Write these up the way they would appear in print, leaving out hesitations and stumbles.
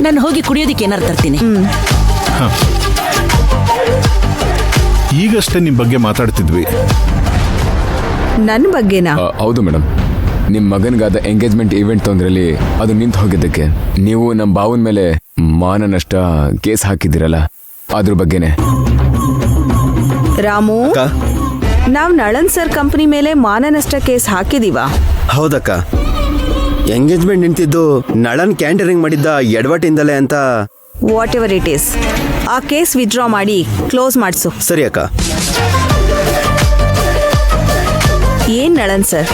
ನಾನು ಹೋಗಿ ಕುಡಿಯೋದಕ್ಕೆ ಏನಾರು ತರ್ತೀನಿ. ಈಗಷ್ಟೇ ನಿಮ್ಮ ಬಗ್ಗೆ ಮಾತಾಡ್ತಿದ್ವಿ. ನನ್ನ ಬಗ್ಗೆನಾ? ಹೌದು ಮೇಡಮ್, ನಿಮ್ಮ ಮಗನಿಗಾದ ಎಂಗೇಜ್ಮೆಂಟ್ ಈವೆಂಟ್ ತೊಂದ್ರಲ್ಲಿ ಅದು ನಿಂತು ಹೋಗಿದ್ದಕ್ಕೆ ನೀವು ನಮ್ಮ ಬಾವನ ಮೇಲೆ ಮಾನನಷ್ಟ ಕೇಸ್ ಹಾಕಿದ್ದೀರಲ್ಲ, ಅದ್ರ ಬಗ್ಗೆನೆ. ರಾಮು, ನಾವು ನಳನ್ ಸರ್ ಕಂಪನಿ ಮೇಲೆ ಮಾನನಷ್ಟ ಕೇಸ್ ಹಾಕಿದೀವ. ಹೌದಕ್ಕ, ಎಂಗೇಜ್ಮೆಂಟ್ ನಿಂತಿದ್ದು ನಳನ್ ಕ್ಯಾಂಟರಿಂಗ್ ಮಾಡಿದ್ದ ಎಡವಟ್ಟಿಂದಲೇ ಅಂತ. ವಾಟ್ ಎವರ್ ಇಟ್ ಈಸ್, ಆ ಕೇಸ್ ವಿತ್ಡ್ರಾ ಮಾಡಿ ಕ್ಲೋಸ್ ಮಾಡಿಸು. ಸರಿ ಅಕ್ಕ. ಏನ್ ನಳನ್ ಸರ್,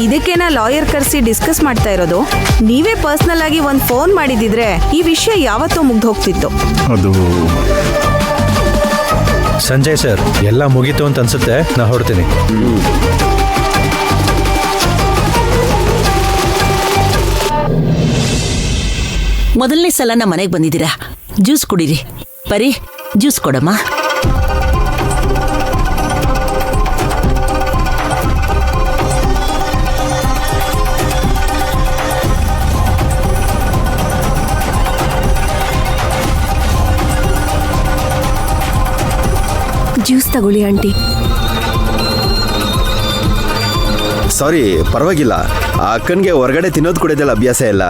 ಇದಕ್ಕೇನಾ ಲಾಯರ್ ಕರೆಸಿ ಡಿಸ್ಕಸ್ ಮಾಡ್ತಾ ಇರೋದು? ನೀವೇ ಪರ್ಸನಲ್ ಆಗಿ ಒಂದು ಫೋನ್ ಮಾಡಿದಿದ್ರೆ ಈ ವಿಷಯ ಯಾವತ್ತೂ ಮುಗ್ದು ಹೋಗ್ತಿತ್ತು. ಅದು ಸಂಜಯ್ ಸರ್, ಎಲ್ಲ ಮುಗೀತು ಅಂತ ಅನ್ಸುತ್ತೆ, ನಾ ಹೊರಡ್ತೀನಿ. ಮೊದಲನೇ ಸಲ ನಮ್ಮ ಮನೆಗೆ ಬಂದಿದ್ದೀರಾ, ಜ್ಯೂಸ್ ಕುಡೀರಿ. ಪರಿ, ಜ್ಯೂಸ್ ಕೊಡಮ್ಮ. ಜ್ಯೂಸ್ ತಗೊಳ್ಳಿ ಆಂಟಿ. ಸಾರಿ, ಪರವಾಗಿಲ್ಲ. ಆ ಅಕ್ಕನ್ಗೆ ಹೊರಗಡೆ ತಿನ್ನೋದು ಕುಡಿಯೋದೆಲ್ಲ ಅಭ್ಯಾಸ ಇಲ್ಲ.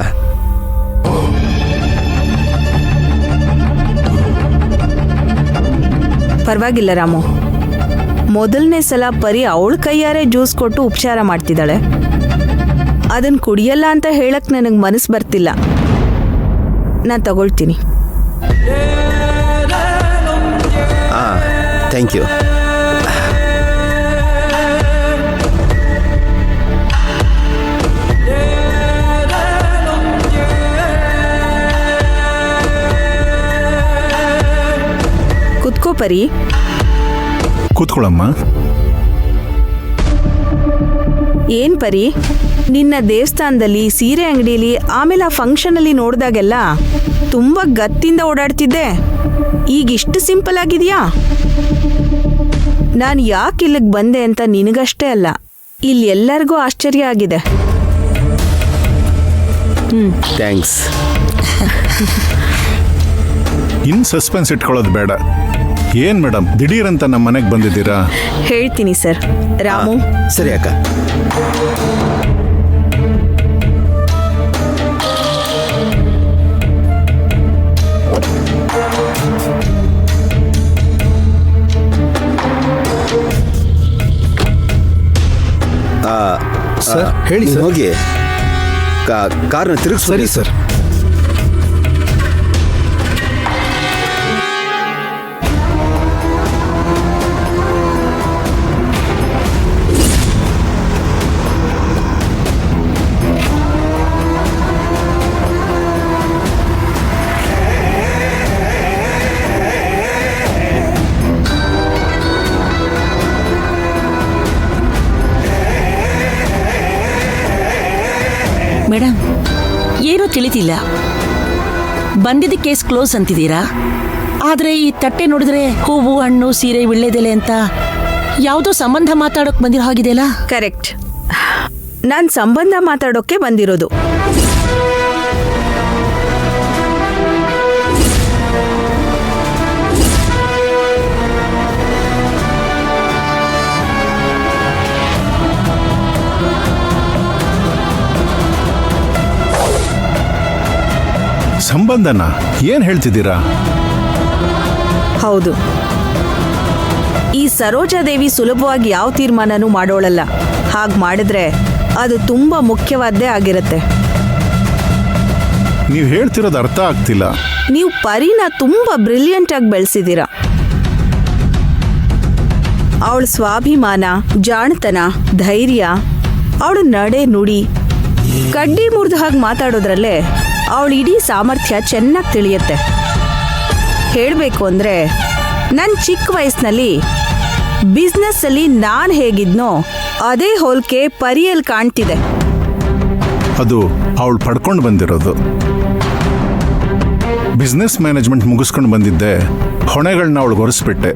ಪರವಾಗಿಲ್ಲ ರಾಮು, ಮೊದಲನೇ ಸಲ ಪರಿ ಅವಳ ಕೈಯಾರೆ ಜ್ಯೂಸ್ ಕೊಟ್ಟು ಉಪಚಾರ ಮಾಡ್ತಿದ್ದಾಳೆ. ಅದನ್ನ ಕುಡಿಯಲ್ಲ ಅಂತ ಹೇಳಕ್ ನನಗೆ ಮನಸ್ಸು ಬರ್ತಿಲ್ಲ. ನಾನು ತಗೊಳ್ತೀನಿ. Thank you. ಕುತ್ಕೋ ಪರಿ. ಕೂತ್ಕೊಳ್ಳಮ್ಮ. ಏನ್ ಪರಿ, ನಿನ್ನ ದೇವಸ್ಥಾನದಲ್ಲಿ, ಸೀರೆ ಅಂಗಡಿಯಲ್ಲಿ, ಆಮೇಲೆ ಆ ಫಂಕ್ಷನಲ್ಲಿ ನೋಡಿದಾಗೆಲ್ಲ ತುಂಬಾ ಗತ್ತಿಂದ ಓಡಾಡ್ತಿದ್ದೆ. ಈಗ ಇಷ್ಟು ಸಿಂಪಲ್ ಆಗಿದೆಯಾ? ನಾನು ಯಾಕೆ ಇಲ್ಲಿಗೆ ಬಂದೆ ಅಂತ ನಿನಗಷ್ಟೇ ಅಲ್ಲ, ಇಲ್ಲಿ ಎಲ್ಲರಿಗೂ ಆಶ್ಚರ್ಯ ಆಗಿದೆ. ಥ್ಯಾಂಕ್ಸ್. ಇನ್ ಸಸ್ಪೆನ್ಸ್ ಇಟ್ಕೊಳ್ಳೋದು ಬೇಡ. ಏನ್ ಮೇಡಮ್, ದಿಢೀರಂತ ನಮ್ಮ ಮನೆಗೆ ಬಂದಿದ್ದೀರಾ? ಹೇಳ್ತೀನಿ ಸರ್. ರಾಮು. ಸರಿ ಅಕ್ಕ. ಸರ್ ಹೇಳಿ ಸರ್. ಹೋಗಿ ಕಾರ್ನ ತಿರುಗಿಸ್. ಸರಿ ಸರ್. ಮೇಡಮ್, ಏನೂ ತಿಳಿತಿಲ್ಲ. ಬಂದಿದ್ದ ಕೇಸ್ ಕ್ಲೋಸ್ ಅಂತಿದ್ದೀರಾ, ಆದರೆ ಈ ತಟ್ಟೆ ನೋಡಿದ್ರೆ ಹೂವು, ಹಣ್ಣು, ಸೀರೆ, ವಿಳ್ಳೆದೆಲೆ ಅಂತ ಯಾವುದೋ ಸಂಬಂಧ ಮಾತಾಡೋಕೆ ಬಂದಿರೋ ಹಾಗಿದೆಯಲ್ಲ? ಕರೆಕ್ಟ್. ನಾನು ಸಂಬಂಧ ಮಾತಾಡೋಕೆ ಬಂದಿರೋದು. ಸಂಬಂಧನ ಏನ್ ಹೇಳ್ತಿದ್ದೀರಾ? ಹೌದು. ಈ ಸರೋಜಾದೇವಿ ಸುಲಭವಾಗಿ ಯಾವ ತೀರ್ಮಾನನೂ ಮಾಡೋಳಲ್ಲ. ಹಾಗೆ ಮಾಡಿದ್ರೆ ಅದು ತುಂಬಾ ಮುಖ್ಯವಾದ್ದೇ ಆಗಿರುತ್ತೆ. ನೀವು ಹೇಳ್ತಿರೋದು ಅರ್ಥ ಆಗ್ತಿಲ್ಲ. ನೀವು ಪರಿನ ತುಂಬಾ ಬ್ರಿಲಿಯಂಟ್ ಆಗಿ ಬೆಳೆಸಿದ್ದೀರಾ. ಅವಳ ಸ್ವಾಭಿಮಾನ, ಜಾಣತನ, ಧೈರ್ಯ, ಅವಳ ನಡೆ ನುಡಿ, ಕಡ್ಡಿ ಮುರಿದ ಹಾಗೆ ಮಾತಾಡೋದ್ರಲ್ಲೇ ಅವಳ ಇಡೀ ಸಾಮರ್ಥ್ಯ ಚೆನ್ನಾಗಿ ತಿಳಿಯುತ್ತೆ. ಹೇಳಬೇಕು ಅಂದರೆ, ನನ್ನ ಚಿಕ್ಕ ವಯಸ್ಸಿನಲ್ಲಿ ಬಿಸ್ನೆಸ್ಸಲ್ಲಿ ನಾನು ಹೇಗಿದ್ನೋ ಅದೇ ಹೋಲಿಕೆ ಪರಿಯಲ್ಲಿ ಕಾಣ್ತಿದೆ. ಅದು ಅವಳು ಪಡ್ಕೊಂಡು ಬಂದಿರೋದು. ಬಿಸ್ನೆಸ್ ಮ್ಯಾನೇಜ್ಮೆಂಟ್ ಮುಗಿಸ್ಕೊಂಡು ಬಂದಿದ್ದೆ, ಹೊಣೆಗಳನ್ನ ಅವಳಿಗೆ ಹೊರಿಸ್ಬಿಟ್ಟೆ.